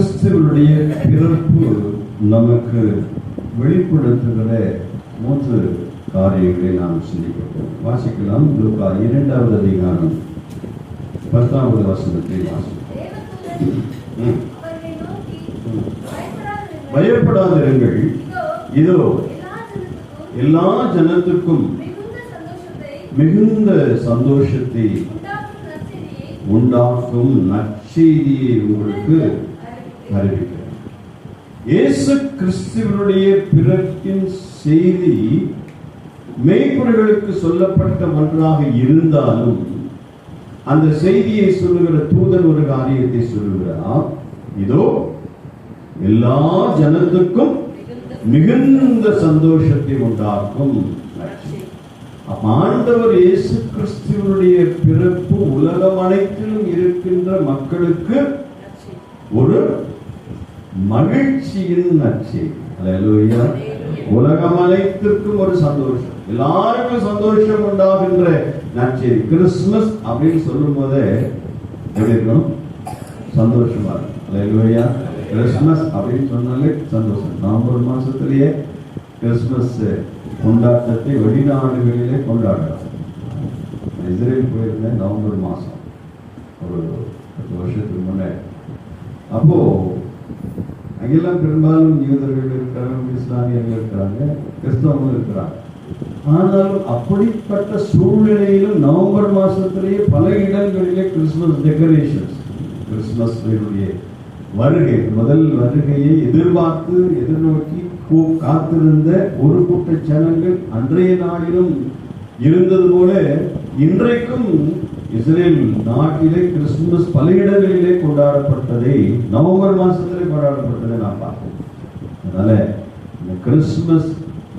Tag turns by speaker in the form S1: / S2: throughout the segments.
S1: கிறிஸ்துவனுடைய பிறப்பு நமக்கு வெளிப்படுத்துகிற 3 காரியங்களை நாம் சிந்திக்கிறோம். வாசிக்கலாம். லூக்கா 2வது அதிகாரம் 10வது வசனத்தை வாசிக்கிறோம். பயப்படாதிருங்கள், இதோ எல்லா ஜனத்துக்கும் மிகுந்த சந்தோஷத்தை உண்டாக்கும் நற்செய்தியை உங்களுக்கு அறிவிக்கிறேன். இயேசு கிறிஸ்துவனுடைய பிறப்பின் செய்தி மேய்ப்பர்களுக்கு சொல்லப்பட்ட ஒன்றாக இருந்தாலும் அந்த செய்தியை சொல்லுகிற தூதன் ஒரு காரியத்தை சொல்லுகிறார். இதோ எல்லா ஜனத்துக்கும் மிகுந்த சந்தோஷத்தை உண்டாக்கும். ஆண்டவர் இயேசு கிறிஸ்துவனுடைய பிறப்பு உலகம் அனைத்திலும் இருக்கின்ற மக்களுக்கு ஒரு மகிழ்ச்சியின் நற்செய்தி. அல்லேலூயா. உலகம் அனைத்திற்கும் ஒரு சந்தோஷம், எல்லாருக்கும் சந்தோஷம் உண்டாகின்ற நற்செய்தி. கிறிஸ்துமஸ் அப்படின்னு சொல்லும் போதே எப்படி இருக்கணும்? சந்தோஷமா இருக்கும். அல்லேலூயா. கிறிஸ்துமஸ் அப்படின்னு சொன்னாலே சந்தோஷம். நவம்பர் மாசத்திலேயே கிறிஸ்துமஸ் கொண்டாட்டத்தை வெளிநாடுகளிலே கொண்டாடுறாங்க. இஸ்ரேல் போயிருந்தேன் நவம்பர் மாதம், ஒரு 10 வருஷத்துக்கு முன்னாடி. அப்போ அங்கெல்லாம் பெரும்பாலும் யூதர்கள் இருக்கிறாங்க, இஸ்லாமியர்கள் இருக்கிறாங்க, கிறிஸ்தவர்கள் இருக்கிறாங்க. ஆனாலும் அப்படிப்பட்ட சூழ்நிலையிலும் நவம்பர் மாசத்திலேயே பல இடங்களிலே கிறிஸ்துமஸ் டெக்கரேஷன்ஸ், கிறிஸ்துமஸ் வருகை, முதல் வருகையை எதிர்பார்த்து எதிர்நோக்கி காத்திருந்த ஒரு கூட்ட ஜனங்கள் அன்றைய நாளிலும் இருந்தது போல இன்றைக்கும் இஸ்ரேல் நாட்டிலே கிறிஸ்துமஸ் பல இடங்களிலே கொண்டாடப்பட்டதை, நவம்பர் மாசத்திலே கொண்டாடப்பட்டதை நான் பார்க்கிறேன். அதனால இந்த கிறிஸ்துமஸ்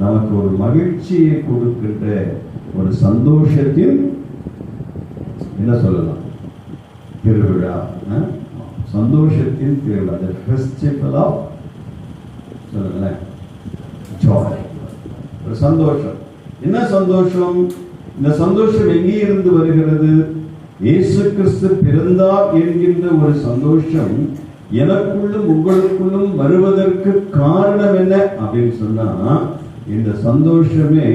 S1: நமக்கு ஒரு மகிழ்ச்சியை கொடுக்கின்ற ஒரு சந்தோஷத்தின் என்ன சொல்லலாம், திருவிழா, சந்தோஷத்தின் திருவிழா. The festival of சொல்லுங்களேன் ஜாய், ஒரு சந்தோஷம். என்ன சந்தோஷம்? இந்த சந்தோஷம் எங்கே இருந்து வருகிறது? இயேசு கிறிஸ்து பிறந்தார் என்கின்ற ஒரு சந்தோஷம் எனக்குள்ளும் உங்களுக்குள்ளும் வருவதற்கு காரணம் என்ன அப்படின்னு சொன்னா, இந்த சந்தோஷமே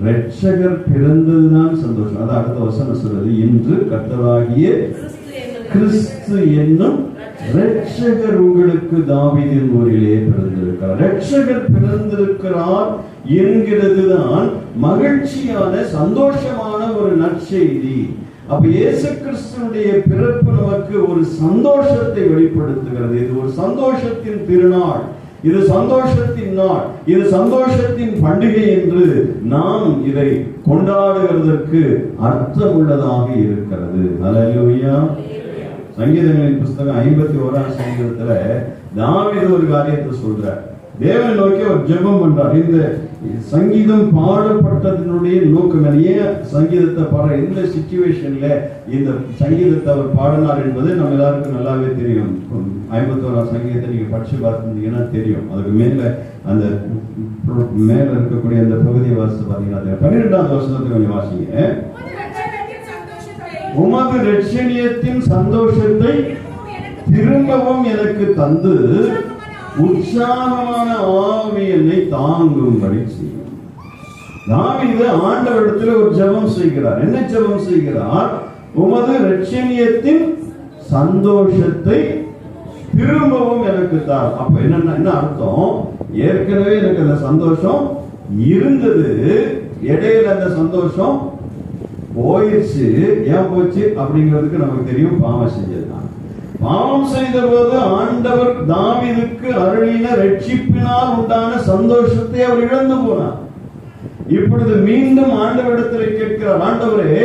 S1: இரட்சகர் பிறந்ததுதான் சந்தோஷம். அது அடுத்த வசனம் சொல்றது, இன்று கர்த்தராகிய கிறிஸ்து என்னும் இரட்சகர் உங்களுக்கு தாவீதின் ஊரிலே பிறந்திருக்கிறார். இரட்சகர் பிறந்திருக்கிறார் என்கிறதுதான் மகிழ்ச்சியான சந்தோஷமான ஒரு நற்செய்தி. அப்ப இயேசு கிறிஸ்துவினுடைய பிறப்பு நமக்கு ஒரு சந்தோஷத்தை வெளிப்படுத்துகிறது. இது ஒரு சந்தோஷத்தின் திருநாள், இது சந்தோஷத்தின் நாள், இது சந்தோஷத்தின் பண்டிகை என்று நாம் இதை கொண்டாடுவதற்கு அர்த்தமுள்ளதாக இருக்கிறது. அல்லேலூயா. சங்கீதங்களின் புஸ்தகம் 51ஆம் சங்கீதத்துல தாவீது ஒரு காரியத்தை சொல்றார். தேவனை நோக்கி ஒரு ஜெபம் பண்றார். இந்த சங்கீதம் பாடப்பட்டதனுடைய நோக்கம், ஏன் சங்கீதத்தை பாடுற, இந்த சிச்சுவேஷன்ல இந்த சங்கீதத்தை அவர் பாடினார் என்பது நம்ம எல்லாருக்கும் நல்லாவே தெரியும். 51ஆம் சங்கீதத்தை நீங்க படிச்சு பார்த்துருந்தீங்கன்னா தெரியும். அதுக்கு மேல அந்த மேல இருக்கக்கூடிய அந்த பகுதியை வாசித்து பாத்தீங்கன்னா 12வது வசனத்தை கொஞ்சம் வாசிங்க. உமது இரட்சணியத்தின் சந்தோஷத்தை திரும்பவும் எனக்கு தந்து உற்சாகமான ஆவி என்னை தாங்கும்படி செய்யும். தாவீது ஆண்டவரிடத்தில் ஒரு ஜெபம் செய்கிறார். என்ன ஜெபம் செய்கிறார்? உமது இரட்சணியத்தின் சந்தோஷத்தை திரும்பவும் எனக்கு தார். அப்ப என்ன அர்த்தம்? ஏற்கனவே எனக்கு அந்த சந்தோஷம் இருந்தது, இடையில அந்த சந்தோஷம் போயிடுச்சு. ஏன் போச்சு அப்படிங்கிறதுக்கு நமக்கு தெரியும், பாவம் செஞ்சதுதான். பாவம் செய்த போது ஆண்டவர் தாவீதுக்கு அருளின ரட்சிப்பினால் உண்டான சந்தோஷத்தை அவர் இழந்து போனார். இப்பொழுது மீண்டும் ஆண்டவரிடத்தில் கேட்கிறார், ஆண்டவரே,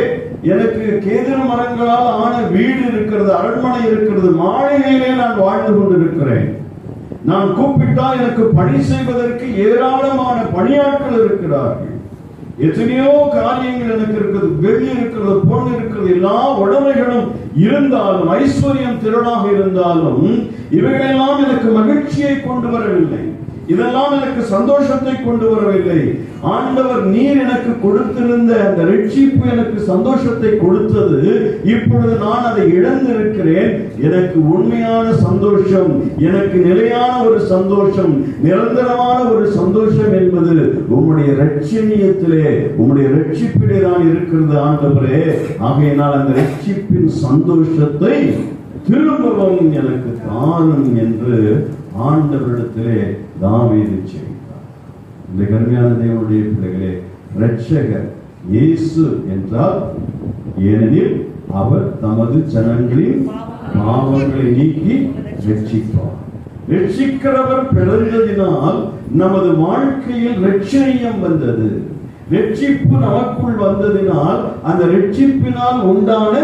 S1: எனக்கு கேதுரு மரங்களால் ஆன வீடு இருக்கிறது, அரண்மனை இருக்கிறது, மாளிகையிலே நான் வாழ்ந்து கொண்டிருக்கிறேன். நான் கூப்பிட்டால் எனக்கு பணி செய்வதற்கு ஏராளமான பணியாட்கள் இருக்கிறார்கள். எத்தனையோ காரியங்கள் எனக்கு இருக்குது, வெள்ளி இருக்கிறது, பொன் இருக்கிறது, எல்லா உடைமைகளும் இருந்தாலும், ஐஸ்வர்யம் திரளாக இருந்தாலும் இவைகளெல்லாம் எனக்கு மகிழ்ச்சியை கொண்டு வரவில்லை. இதெல்லாம் எனக்கு சந்தோஷத்தை கொண்டு வரவில்லை. ஆண்டவர் நீர் எனக்கு கொடுத்திருந்த அந்த ரட்சிப்பு எனக்கு சந்தோஷத்தை கொடுத்தது. இப்பொழுது நான் அதை இழந்திருக்கிறேன். எனக்கு உண்மையான சந்தோஷம், எனக்கு நிலையான ஒரு சந்தோஷம், நிரந்தரமான ஒரு சந்தோஷம் என்பது உம்முடைய ரட்சணியத்திலே, உம்முடைய ரட்சிப்பிலே தான் இருக்கிறது ஆண்டவரே. ஆகையினால் அந்த ரட்சிப்பின் சந்தோஷத்தை திரும்பவும் எனக்கு தாரும் என்று ஆண்டவரிடத்திலே தாவீது செய்தார். இந்த கருமையான தேவனுடைய பிள்ளைகளே, இரட்சகர் இயேசு என்றால், ஏனெனில் அவர் தமது ஜனங்களின் பாவங்களை நீக்கி ரட்சிப்பார். ரட்சிக்கிறவர் பிறந்ததினால் நமது வாழ்க்கையில் ரட்சணியம் வந்தது. ரட்சிப்பு நமக்குள் வந்ததினால் அந்த ரட்சிப்பினால் உண்டான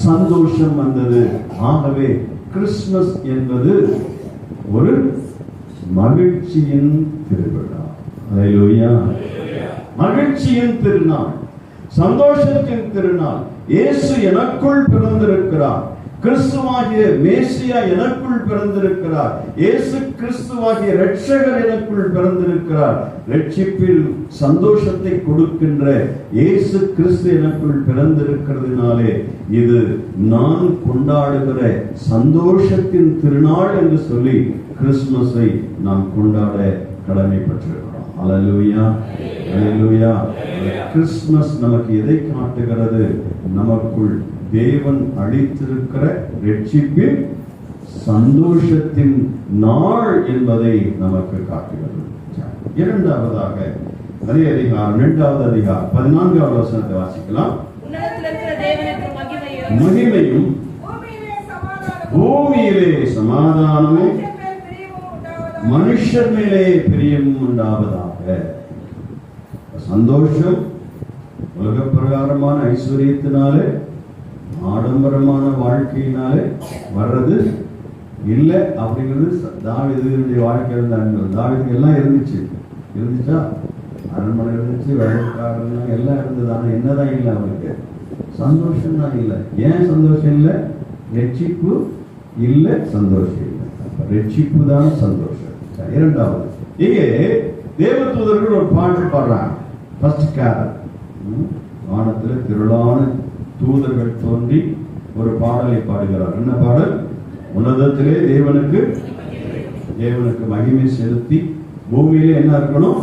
S1: சந்தோஷம் வந்தது. ஆகவே கிறிஸ்துமஸ் என்பது ஒரு மகிழ்ச்சியின் திருவிழா. அல்லேலூயா. மகிழ்ச்சியின் திருநாள், சந்தோஷத்தின் திருநாள். இயேசு எனக்குள் பிறந்திருக்கிறார். கிறிஸ்துவாகிய மேசியா எனக்குள் பிறந்திருக்கிறார். இயேசு கிறிஸ்துவாகிய இரட்சகர் எனக்குள் பிறந்திருக்கிறார். ரட்சிப்பில் சந்தோஷத்தை கொடுக்கின்ற இயேசு கிறிஸ்து எனக்குள் பிறந்திருக்கிறதுனாலே இது நான் கொண்டாடுகிற சந்தோஷத்தின் திருநாள் என்று சொல்லி கிறிஸ்துமஸை நாம் கொண்டாட கடமைப்பட்டிருக்கிறோம். அல்லேலூயா, அல்லேலூயா. கிறிஸ்துமஸ் நமக்கு எதை காட்டுகிறது? நமக்குள் தேவன் அளித்திருக்கிற ரட்சிப்பின் சந்தோஷத்தின் நாள் என்பதை நமக்கு காட்டுகிறது. இரண்டாவதாக அதே அதிகாரம் 2வது அதிகாரம் 14வது வசனத்தை வாசிக்கலாம். மகிமையும் பூமியிலே சமாதானமும் மனுஷர் மேலே பிரியம் உண்டாவதாக. சந்தோஷம் உலக பிரகாரமான ஐஸ்வர்யத்தினாலே, ஆடம்பரமான வாழ்க்கையினாலே வர்றது இல்லை அப்படிங்கிறது தாவீதுடைய வாழ்க்கையில் தான். தாவீதுக்கு எல்லாம் இருந்துச்சா? அரண்மனை இருந்துச்சு, வேலைக்காரன் எல்லாம் இருந்தது. ஆனால் என்னதான் இல்லை? அவனுக்கு சந்தோஷம் தான் இல்லை. ஏன் சந்தோஷம் இல்லை? ரட்சிப்பு இல்லை, சந்தோஷம் இல்லை. ரட்சிப்பு தான் சந்தோஷம். இரண்டாவது, இங்கே தேவதூதர்கள் ஒரு பாட்டு பாடுறாங்க. ஃபர்ஸ்ட் கேரல், வானத்தில் திரளான தூதர்கள் தோன்றி ஒரு பாடலை பாடுகிறார். என்ன பாடல்? உன்னதத்திலே தேவனுக்கு மகிமை செலுத்தி பூமியிலே என்ன இருக்கணும்?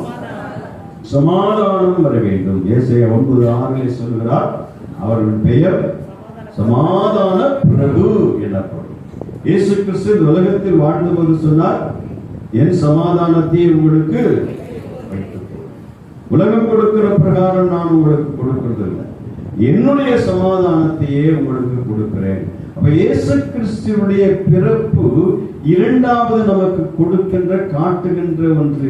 S1: சமாதானம் வர வேண்டும். ஏசாயா 9:6 சொல்கிறார், அவர்கள் பெயர் சமாதான பிரபு எனப்படும். இயேசு கிறிஸ்து உலகத்தில் வாழ்ந்தபோது சொன்னார், என் சமாதானத்தை உங்களுக்கு வைத்துக் கொள்கிறேன். உலகம் கொடுக்கிற பிரகாரம் நான் உங்களுக்கு கொடுக்கிறதில்லை, என்னுடைய சமாதானத்தையே உங்களுக்கு கொடுக்கிறேன். அப்ப இயேசு கிறிஸ்துவுடைய பிறப்பு இரண்டாவது நமக்கு கொடுக்கின்ற காட்டுகின்ற ஒன்று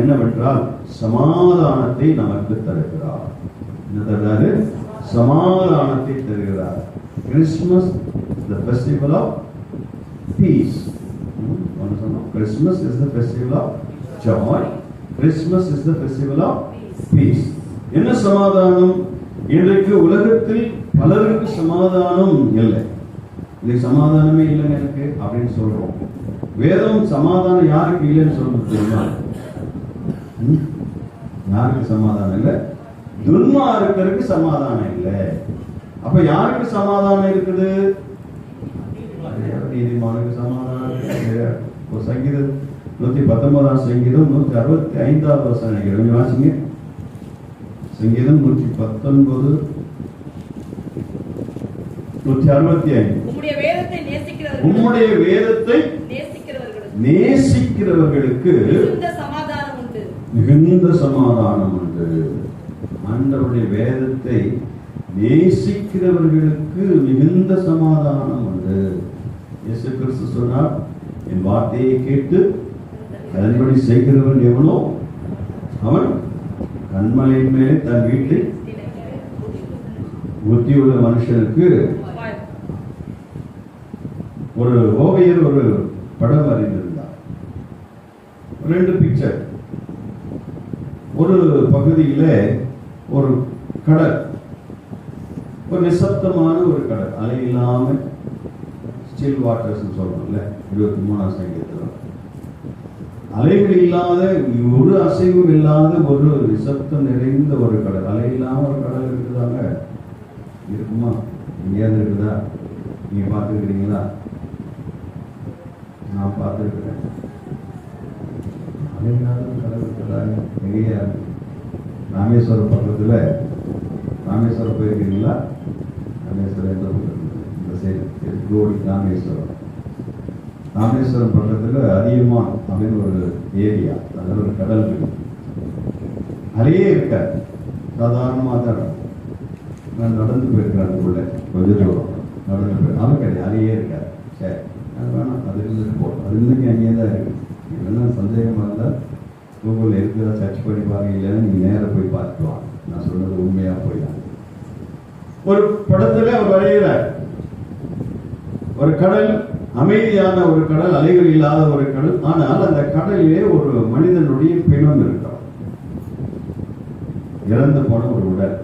S1: என்னவென்றால் சமாதானத்தை நமக்கு தருகிறார். என்ன தருகிறாரு? சமாதானத்தை தருகிறார். Christmas the festival of peace. Christmas is the festival of joy. Christmas is the festival of peace. என்ன சமாதானம்? இன்றைக்கு உலகத்தில் பலருக்கு சமாதானம் இல்லை. இன்னைக்கு சமாதானமே இல்லைங்க எனக்கு அப்படின்னு சொல்றோம். வேதம் சமாதானம் யாருக்கு இல்லைன்னு சொல்றது தெரியுமா? யாருக்கு சமாதானம் இல்லை? துன்மார்க்கருக்கு சமாதானம் இல்லை. அப்ப யாருக்கு சமாதானம் இருக்குது? நீதிமானுக்கு சமாதானம். ஒரு சங்கீதம் 119 சங்கீதம் 165 வசனம் நினைக்கிறேன், வாசிங்க. சங்கீதம் 119 165. உம்முடைய வேதத்தை நேசிக்கிறவர்களுக்கு மிகுந்த சமாதானம் உண்டு. ஆண்டவருடைய வேதத்தை நேசிக்கிறவர்களுக்கு மிகுந்த சமாதானம் உண்டு. இயேசு கிறிஸ்து சொன்னார், என் வார்த்தையை கேட்டு அதன்படி செய்கிறவன் எவனோ அவன் கண்மலையின் மேலே தன் வீட்டில் புத்தியுள்ள மனுஷனுக்கு. ஒரு ஓவியர் ஒரு படம் வரைந்திருந்தார். 2 பிக்சர். ஒரு பகுதியில ஒரு கடல், ஒரு நிசப்தமான ஒரு கடல், அலை இல்லாம ஸ்டில் வாட்டர்ஸ் சொல்றோம்ல, 23ஆம் சங்கீதத்தில். அலைகள் இல்லாத, ஒரு அசைவும் இல்லாத, ஒரு நிசப்தம் நிறைந்த ஒரு கடல். அலை இல்லாம ஒரு கடல் இருக்குதாங்க? இருக்குமா? எங்கேயாவது இருக்குதா? நீங்க பார்த்துருக்கிறீங்களா? நான் பார்த்துருக்கிறேன். அலை இல்லாத ஒரு கடல் இருக்குதா? எங்கேயா? ராமேஸ்வரம் பக்கத்துல. ராமேஸ்வரம் போயிருக்கீங்களா? ராமேஸ்வரம் எந்த பக்கம்? இந்த சைடு ரோடு ராமேஸ்வரம். ராமேஸ்வரம் பக்கத்துல அதிகமாக அப்படின்னு ஒரு ஏரியா, அதில் ஒரு கடல் இருக்கு. அலையே இருக்காது, சாதாரணமாக தான் இருக்கும். நான் நடந்து போயிருக்கிறேன், அதுக்குள்ள கொஞ்சம் தூரம் நடந்து போய் அது கிடையாது, அலையே இருக்காது. சரி, அது வேணாம், அது இருந்துட்டு போகும். அது இன்னைக்கு அங்கேயே தான் இருக்கு. இல்லைன்னா சந்தேகமாக இருந்தால் கூகுளில் இருக்கிறத சர்ச் பண்ணி பாருங்க, இல்லைன்னா நீங்கள் நேராக போய் பார்த்துக்கலாம். நான் சொன்னது உண்மையாக போயிடலாம். ஒரு படத்துல அவர் வரைகிறார், ஒரு கடல், அமைதியான ஒரு கடல், அலைகள் இல்லாத ஒரு கடல். ஆனால் அந்த கடலிலே ஒரு மனிதனுடைய பிணம் இருக்கிறார், இறந்து போன ஒரு உடல்.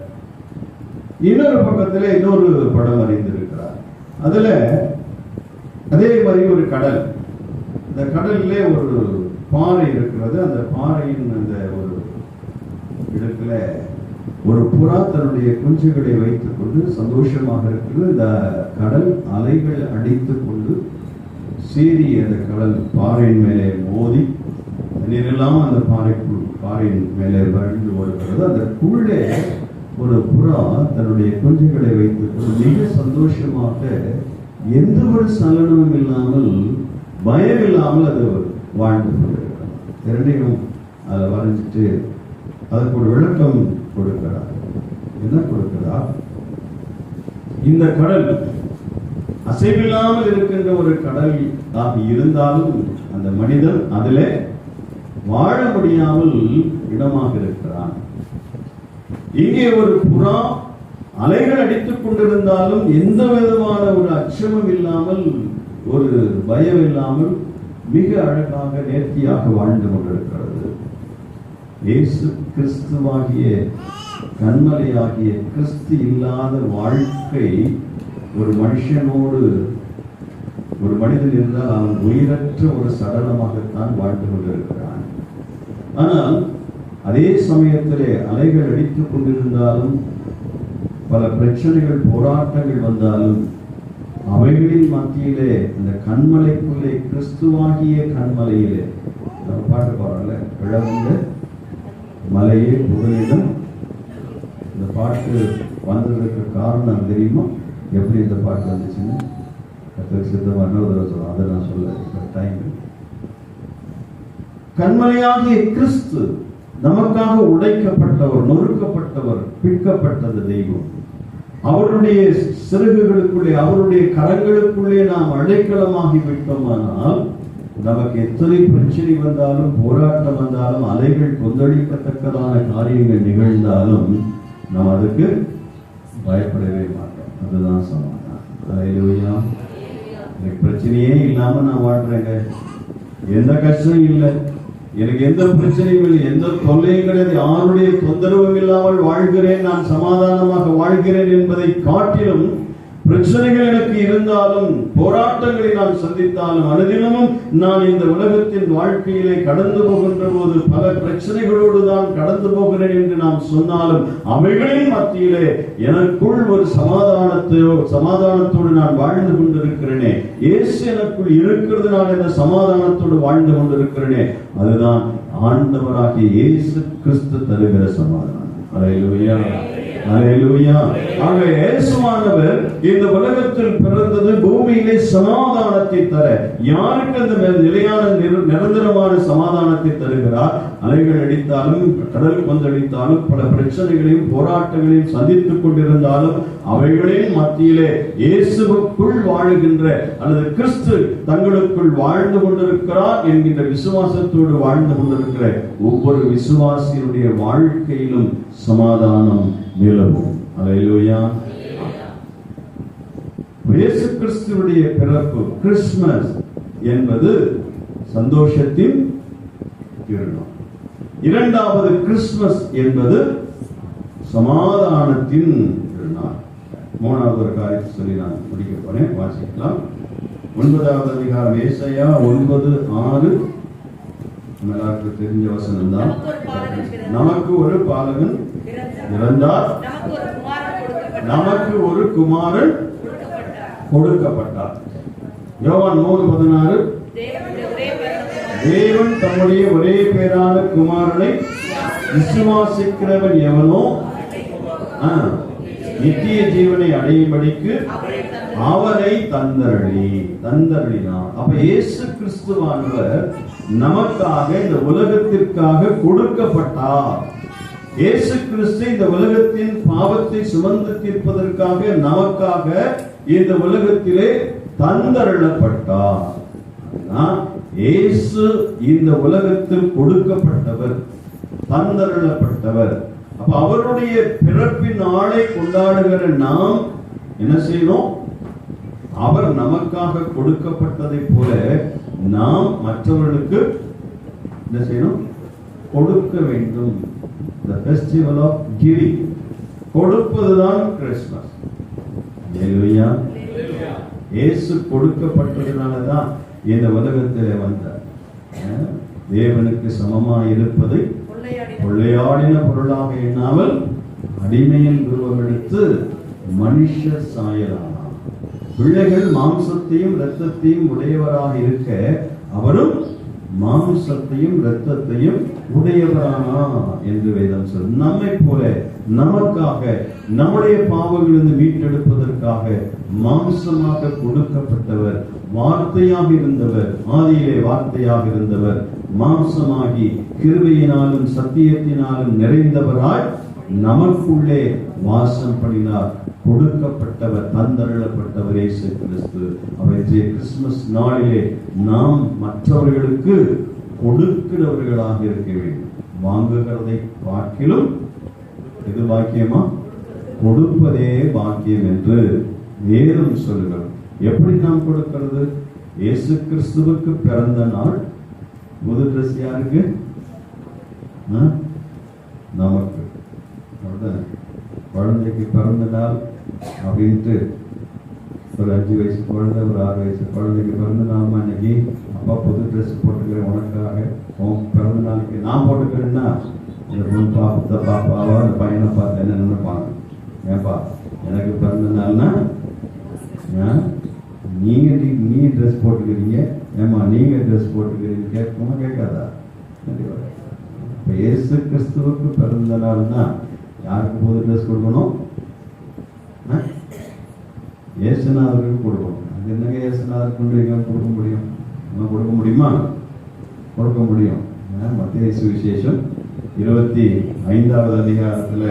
S1: இன்னொரு பக்கத்திலே இன்னொரு படம் அறிந்திருக்கிறார். அதுல அதே மாதிரி ஒரு கடல், இந்த கடலிலே ஒரு பாறை இருக்கிறது. அந்த பாறையின் அந்த ஒரு இடத்துல ஒரு புறா தன்னுடைய குஞ்சுகளை வைத்துக் கொண்டு சந்தோஷமாக இருக்கிறது. இந்த கடல் அலைகள் அடித்துக் கொண்டு சீறி அந்த கடல் பாறையின் மேலே மோதி நீரெல்லாம் அந்த பாறையின் மேலே வறண்டு ஓடுகிறது. அதற்குள்ளே ஒரு புறா தன்னுடைய குஞ்சுகளை வைத்துக் கொண்டு மிக சந்தோஷமாக, எந்த ஒரு சலனமும் இல்லாமல், பயம் இல்லாமல் அது வாழ்ந்து கொண்டிருக்கிறது. இரண்டையும் அதை வரைஞ்சிட்டு அதுக்கு ஒரு விளக்கம் கொடுக்கிறார். என்ன கொடுக்கிறார்? இந்த கடல் அசைவில்லாமல் இருக்கின்ற ஒரு கடல் இருந்தாலும் அந்த மனிதன் அதிலே வாழ முடியாமல் இடமாக இருக்கிறான். இங்கே ஒரு புறா அலைகள் அடித்துக் கொண்டிருந்தாலும் எந்த விதமான ஒரு அச்சமும் இல்லாமல், ஒரு பயம் இல்லாமல் மிக அழகாக நேர்த்தியாக வாழ்ந்து கொண்டிருக்கிறது. இயேசு கிறிஸ்துவாகிய கண்மலையாகிய கிறிஸ்து இல்லாத வாழ்க்கை ஒரு மனுஷனோடு, ஒரு மனிதன் இருந்தால் அவன் உயிரற்ற ஒரு சடலமாகத்தான் வாழ்ந்து கொண்டிருக்கிறான். ஆனால் அதே சமயத்திலே அலைகள் அடித்துக் கொண்டிருந்தாலும், பல பிரச்சனைகள், போராட்டங்கள் வந்தாலும், அவைகளின் மத்தியிலே இந்த கண்மலைக்குள்ளே, கிறிஸ்துவாகிய கண்மலையிலே, நம்ம பாட்டு பாடுறோம்ல, கிழவங்க மலையே புகலிடம். இந்த பாட்டு வந்ததுக்கு காரணம் தெரியுமா? எப்படி இந்த பாட்டு வந்துச்சுன்னு கர்த்தருக்கு சித்தமாக இன்னொரு சொல்லுவோம், அதை நான் சொல்ல டைம். கண்மலையாகிய கிறிஸ்து நமக்காக உடைக்கப்பட்டவர், நொறுக்கப்பட்டவர், பிற்கப்பட்டது தெய்வம். அவருடைய சிறகுகளுக்குள்ளே, அவருடைய கரங்களுக்குள்ளே நாம் அடைக்கலமாகி விட்டோமானால், நமக்கு எத்தனை பிரச்சனை வந்தாலும், போராட்டம் வந்தாலும், அலைகள் கொந்தளிக்கத்தக்கதான காரியங்கள் நிகழ்ந்தாலும் நாம் அதுக்கு பயப்படவே மாட்டோம். அதுதான் சமாதானம். அல்லேலூயா. எனக்கு பிரச்சனையே இல்லாம நான் வாழ்றேங்க, எந்த கஷ்டம் இல்லை, எனக்கு எந்த பிரச்சனையும் இல்லை, எந்த தொல்லையும் கிடையாது, யாருடைய தொந்தரவும் இல்லாமல் வாழ்கிறேன், நான் சமாதானமாக வாழ்கிறேன் என்பதை காட்டிலும், பிரச்சனைகள் எனக்கு இருந்தாலும், போராட்டங்களை நான் சந்தித்தாலும், அனுதினமும் நான் இந்த உலகத்தின் வாழ்க்கையிலே கடந்து போகின்ற போது பல பிரச்சனைகளோடு தான் கடந்து போகிறேன் என்று நாம் சொன்னாலும், அவைகளின் மத்தியிலே எனக்குள் ஒரு சமாதானத்தோடு நான் வாழ்ந்து கொண்டிருக்கிறேனே, இயேசு எனக்குள் இருக்கிறது, நான் இந்த சமாதானத்தோடு வாழ்ந்து கொண்டிருக்கிறேனே, அதுதான் ஆண்டவராகிய இயேசு கிறிஸ்து தருகிற சமாதானம். அல்லேலூயா, அல்லேலூயா. ஆக இயேசுவானவர் இந்த உலகத்தில் பிறந்தது பூமியிலே சமாதானத்தை தர. யாருக்கு அந்த நிலையான நிரந்தரமான சமாதானத்தை தருகிறார்? அலைகள் அடித்தாலும், கடல் கொந்தளித்தாலும், பல பிரச்சனைகளையும் போராட்டங்களையும் சந்தித்துக் கொண்டிருந்தாலும், அவைகளின் மத்தியிலே இயேசுவுக்குள் வாழுகின்ற, அல்லது கிறிஸ்து தங்களுக்குள் வாழ்ந்து கொண்டிருக்கிறார் என்கின்ற விசுவாசத்தோடு வாழ்ந்து கொண்டிருக்கிற ஒவ்வொரு விசுவாசியுடைய வாழ்க்கையிலும் சமாதானம் நிலவும். அல்லேலூயா. இயேசு கிறிஸ்துவுடைய பிறப்பு, கிறிஸ்துமஸ் என்பது சந்தோஷத்தின் திருநாள். இரண்டாவது கிறிஸ்துமஸ் என்பது சமாதானத்தின் திருநாள். மூணாவது ஒரு காரியத்தை சொல்லி நான் முடிக்க போனேன், வாசிக்கலாம். 9வது அதிகாரம், ஏசாயா 9:6. எல்லாருக்கும் தெரிஞ்ச வசனம் தான். நமக்கு ஒரு பாலகன் இறந்தார், நமக்கு ஒரு குமாரன் கொடுக்கப்பட்டார். யோவான் 3:16 தேவன் தம்முடைய ஒரே பேரான குமாரனை விசுவாசிக்கிறவன் எவனோ நித்திய ஜீவனை அடையும்படிக்கு அவரை தந்தருளினார். அப்ப இயேசு கிறிஸ்துவானவர் நமக்காக இந்த உலகத்திற்காக கொடுக்கப்பட்டார். இயேசு கிறிஸ்து இந்த உலகத்தின் பாவத்தை சுமந்து தீர்ப்பதற்காக நமக்காக இந்த உலகத்திலே தந்தருளப்பட்டார். இயேசு இந்த உலகத்தில் கொடுக்கப்பட்டவர், தந்தருளப்பட்டவர். அப்ப அவருடைய பிறப்பின் நாளை கொண்டாடுகிற நாம் என்ன செய்யணும்? அவர் நமக்காக கொடுக்கப்பட்டதை போல நாம் மற்றவர்களுக்கு என்ன செய்யணும்? கொடுக்க வேண்டும். The festival of giving. கொடுப்பதுதான் கிறிஸ்துமஸ். ஹல்லேலூயா. இயேசு கொடுக்கப்பட்டதனாலதான் இந்த உலகத்திலே வந்தார். தேவனுக்கு சமமாய் இருப்பதை கொள்ளையாடின பொருளாக எண்ணாமல் அடிமையின் உருவம் எடுத்து மனுஷ சாயலானார். பிள்ளைகள் மாம்சத்தையும் இரத்தத்தையும் உடையவராக இருக்க அவரும் மாம்சத்தையும் இரத்தத்தையும் உடையவரானார் என்று வேதம் சொல்லும். நம்மை போல நமக்காக நம்முடைய பாவங்களிலிருந்து மீட்டெடுப்பதற்காக மாம்சமாக கொடுக்கப்பட்டவர், வார்த்தையாக இருந்தவர், ஆதியிலே வார்த்தையாக இருந்தவர், மாம்சமாகி கிருபையினாலும் சத்தியத்தினாலும் நிறைந்தவராய் நமக்குள்ளே வாசம் பண்ணினார். கொடுக்கப்பட்டவர், தந்தருளப்பட்டவர் இயேசு கிறிஸ்து. அவற்றை கிறிஸ்துமஸ் நாளிலே நாம் மற்றவர்களுக்கு கொடுக்கிறவர்களாக இருக்க வேண்டும். வாங்குகிறதை பார்க்கிலும் எது பாக்கியமா? கொடுப்பதே பாக்கியம் என்று வேதம் சொல்லுகிறது. எப்படி நாம் கொடுக்கிறது? இயேசு கிறிஸ்துவுக்கு பிறந்த நாள். புது ட்ரெஸ் யாருக்கு? நமக்கு. குழந்தைக்கு பிறந்த நாள் அப்படின்ட்டு ஒரு 5 வயசு குழந்தை, ஒரு 6 வயசு குழந்தைக்கு பிறந்த நாள் அன்னைக்கு அப்பா புது ட்ரெஸ் போட்டுக்கிறேன் உனக்காக, உன் பிறந்த நாளைக்கு நான் போட்டுக்கிறேன்னா இந்த பொண்ணு பாப்பாவா அந்த பையனை பார்த்து என்ன நினைப்பாங்க? ஏன்பா எனக்கு பிறந்த நாள்னா நீ ட்ரெஸ் போட்டுக்கிறீங்க, ஏமா நீங்க ட்ரெஸ் போட்டுக்கிறீங்க கேட்குமா? கேட்காதா? இப்போ இயேசு கிறிஸ்துவுக்கு பிறந்த நாள்னா யாருக்கு புது ட்ரெஸ் கொடுக்கணும்? இயேசுநாதருக்கு கொடுக்கணும். அது என்னங்க இயேசுநாதர் கொண்டு எங்க கொடுக்க முடியும்? நம்ம கொடுக்க முடியுமா? கொடுக்க முடியும். மத்தேயு சுவிசேஷம் 25வது அதிகாரத்துல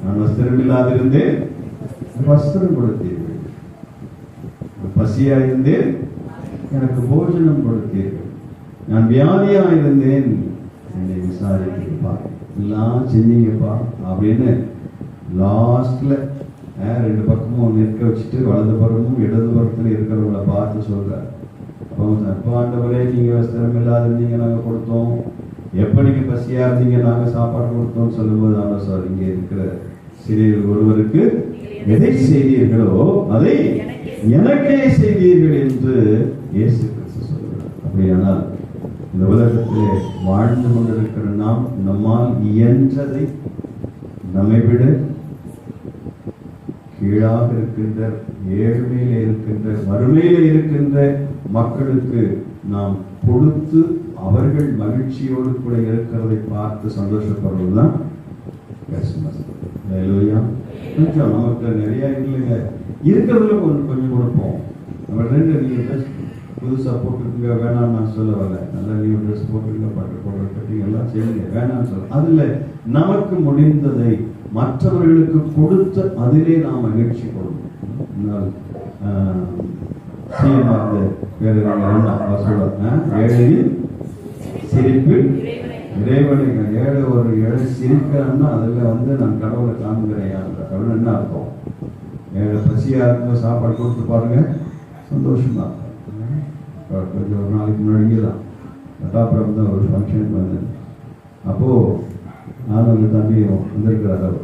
S1: நான் வஸ்திரம் இல்லாதிருந்தேன், வஸ்திரம் கொடுத்தீர்கள், பசியா இருந்தேன், எனக்கு போஜனம் கொடுத்தீர்கள், நான் வியாதியா இருந்தேன், என்னை விசாரிப்பா, எல்லாம் செஞ்சீங்கப்பா அப்படின்னு லாஸ்ட்ல 2 பக்கமும் நிற்க வச்சுட்டு வலது பக்கமும் இடது பக்கத்துல இருக்கிறவங்களை பார்த்து சொல்றாரு. அப்போ ஆண்டவரே நீங்க வஸ்திரம் இல்லாத இருந்தீங்க நாங்க கொடுத்தோம், எப்ப நீங்க பசியா இருந்தீங்க நாங்க சாப்பாடு கொடுத்தோம் சொல்லும்போது ஆண்டவர் சார் இங்க இருக்கிற சிறியர்கள் ஒருவருக்கு எதை செய்தீர்களோ அதை எனக்கே செய்தீர்கள் என்று இயேசு கிறிஸ்து சொல்கிறார். அப்படியானால் இந்த உலகத்திலே வாழ்ந்து கொண்டிருக்கிற நாம் நம்மால் இயன்றதை நம்மை விட கீழாக இருக்கின்ற, ஏழ்மையில இருக்கின்ற, வறுமையில இருக்கின்ற மக்களுக்கு நாம் கொடுத்து அவர்கள் மகிழ்ச்சியோடு கூட இருக்கிறதை பார்த்து சந்தோஷப்படுவதுதான் கிறிஸ்துமஸ். ஹல்லேலூயா. கொஞ்சம் நமக்கு நிறைய இல்லைங்க, இருக்கிறதுல கொஞ்சம் கொடுப்போம். நம்ம 2 நீங்க ட்ரெஸ் புதுசாக போட்டுருக்குங்க வேணாம் நான் சொல்ல வரல, நல்லா நியூ ட்ரெஸ் போட்டுருங்க, பட்டு போடுற கட்டிங் எல்லாம் செய்யுங்க வேணாம்னு சொல்ல. அதில் நமக்கு முடிந்ததை மற்றவர்களுக்கு கொடுத்து அதிலே நாம் மகிழ்ச்சி கொடுக்கணும். ஏழையின் சிரிப்பில் இறைவனை, ஒரு ஏழை சிரிக்கிறான்னா அதில் நான் கடவுளை காண்கிறேன். கடவுள் என்ன அர்த்தம்? ஏழை பசியாக இருக்கும் சாப்பாடு கொடுத்து பாருங்க, சந்தோஷமா இருக்கும். கொஞ்சம் ஒரு நாளைக்கு முன்னாடியே தான் கட்டாப்புறம் தான் ஒரு ஃபங்க்ஷனுக்கு வந்தேன். அப்போது நானும் அந்த தம்பியும் வந்திருக்கிறார்.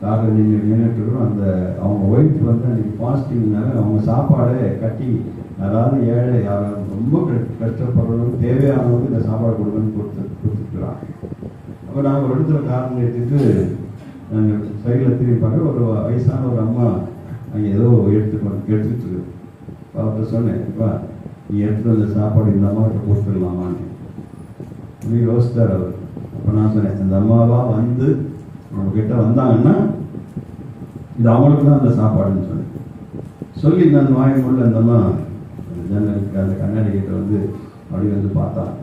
S1: காரில் நீங்கள் நின்றுட்டுருக்கோம். அந்த அவங்க ஒய்ஃப் அன்றைக்கி ஃபாஸ்டிங்னால அவங்க சாப்பாடை கட்டி யாராவது ஏழை, யாராவது ரொம்ப கஷ்டப்படுறவங்க, தேவையானவங்க இந்த சாப்பாடு கொடுக்கணும்னு கொடுத்துருக்குறாங்க. அப்போ நாங்கள் ஒரு இடத்துல காரணம் எடுத்துட்டு நாங்கள் சைடில் திரும்பி பார்க்க ஒரு வயசான ஒரு அம்மா அங்கே ஏதோ எடுத்துட்டு அப்போ சொன்னேன், இப்போ நீ எடுத்துகிட்டு வந்த சாப்பாடு இந்த அம்மாவுக்கு கொடுத்துடலாமான்னு அப்படி யோசித்தார் அவர். அப்போ நான் சொன்னேன், அந்த அம்மாவா வந்து நம்மக்கிட்ட வந்தாங்கன்னா இது அவங்களுக்கு தான் அந்த சாப்பாடுன்னு சொன்னேன். சொல்லி நான் வாய்மொழியில் அந்த அம்மா ஜன்னலுக்கு அந்த கண்ணாடி கிட்ட வந்து அப்படி வந்து பார்த்தான்.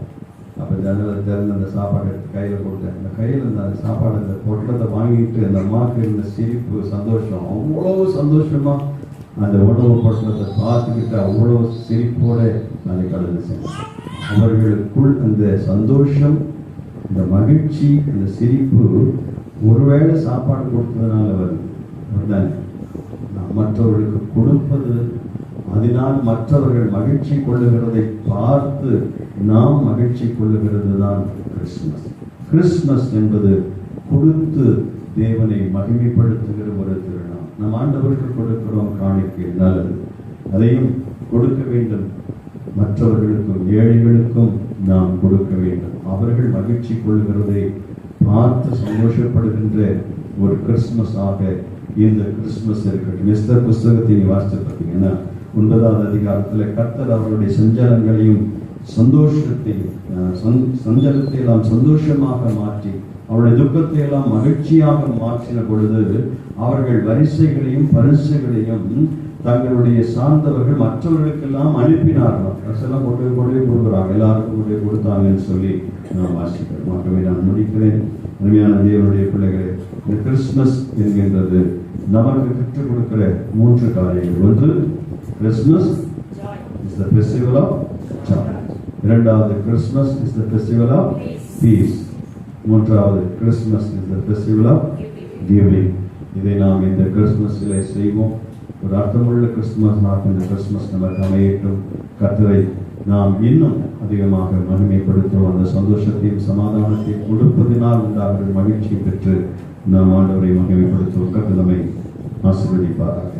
S1: அப்போ ஜன்னலை திறந்து அந்த சாப்பாடு எடுத்து கையில் கொடுத்தேன். அந்த கையில் அந்த சாப்பாடு அந்த பொட்டலத்தை வாங்கிட்டு அந்த அம்மாவுக்கு இருந்த சிரிப்பு, சந்தோஷம், அவ்வளோ சந்தோஷமாக அந்த உணவு பொட்டலத்தை பார்த்துக்கிட்டு அவ்வளோ சிரிப்போடு அதை கடந்து செஞ்சேன். அவர்களுக்குள் அந்த சந்தோஷம், இந்த மகிழ்ச்சி, அந்த சிரிப்பு ஒருவேளை சாப்பாடு கொடுத்ததுனால வருது. மற்றவர்களுக்கு கொடுப்பது, அதனால் மற்றவர்கள் மகிழ்ச்சி கொள்ளுகிறதை பார்த்து நாம் மகிழ்ச்சி கொள்ளுகிறது தான் கிறிஸ்துமஸ். கிறிஸ்துமஸ் என்பது கொடுத்து தேவனை மகிமைப்படுத்துகிற ஒரு திருநாள். நம் ஆண்டவருக்கு கொடுக்கிறோம் காணிக்கை, நல்லது, அதையும் கொடுக்க வேண்டும். மற்றவர்களுக்கும் ஏழைகளுக்கும் நாம் கொடுக்க வேண்டும். அவர்கள் மகிழ்ச்சி கொள்ளுகிறதை பார்த்து சந்தோஷப்படுகின்ற ஒரு கிறிஸ்துமஸ் ஆக இந்த கிறிஸ்துமஸ் இருக்கட்டும். எஸ்தர் புஸ்தகத்தை வாசித்து பார்த்தீங்கன்னா 9வது அதிகாரத்தில் கர்த்தர் அவருடைய சஞ்சலங்களையும் சஞ்சலத்தை எல்லாம் சந்தோஷமாக மாற்றி அவருடைய துக்கத்தை எல்லாம் மகிழ்ச்சியாக மாற்றின பொழுது அவர்கள் வரிசைகளையும் பரிசுகளையும் தங்களுடைய சார்ந்தவர்கள் மற்றவர்களுக்கெல்லாம் அனுப்பினார்கள். அரசெல்லாம் கொண்டு கொடுக்குறாங்க, எல்லாருக்கும் கொண்டு கொடுத்தாங்கன்னு சொல்லி நான் வாசிக்கிறேன். ஆகவே நான் முடிக்கிறேன். அருமையான தேவனுடைய பிள்ளைகளே, இந்த கிறிஸ்துமஸ் என்கின்றது நமக்கு கற்றுக் கொடுக்கிற 3 காரியங்கள். ஒன்று, Christmas is the festival of joy. இரண்டாவது, Christmas is the festival of peace. மூன்றாவது, Christmas is the festival of giving. இதை நாம் இந்த கிறிஸ்துமஸிலே செய்வோம். ஒரு அர்த்தமுள்ள கிறிஸ்துமஸ் இந்த கிறிஸ்துமஸ் நமக்கு அமையட்டும். கர்த்தரை நாம் இன்னும் அதிகமாக மகிமைப்படுத்தும். அந்த சந்தோஷத்தையும் சமாதானத்தையும் கொடுப்பதினால் உண்டாகிற மகிழ்ச்சியை பெற்று நாம் ஆண்டவரை மகிமைப்படுத்துவோம். கர்த்தர் நம்மை ஆசீர்வதிப்பாராக.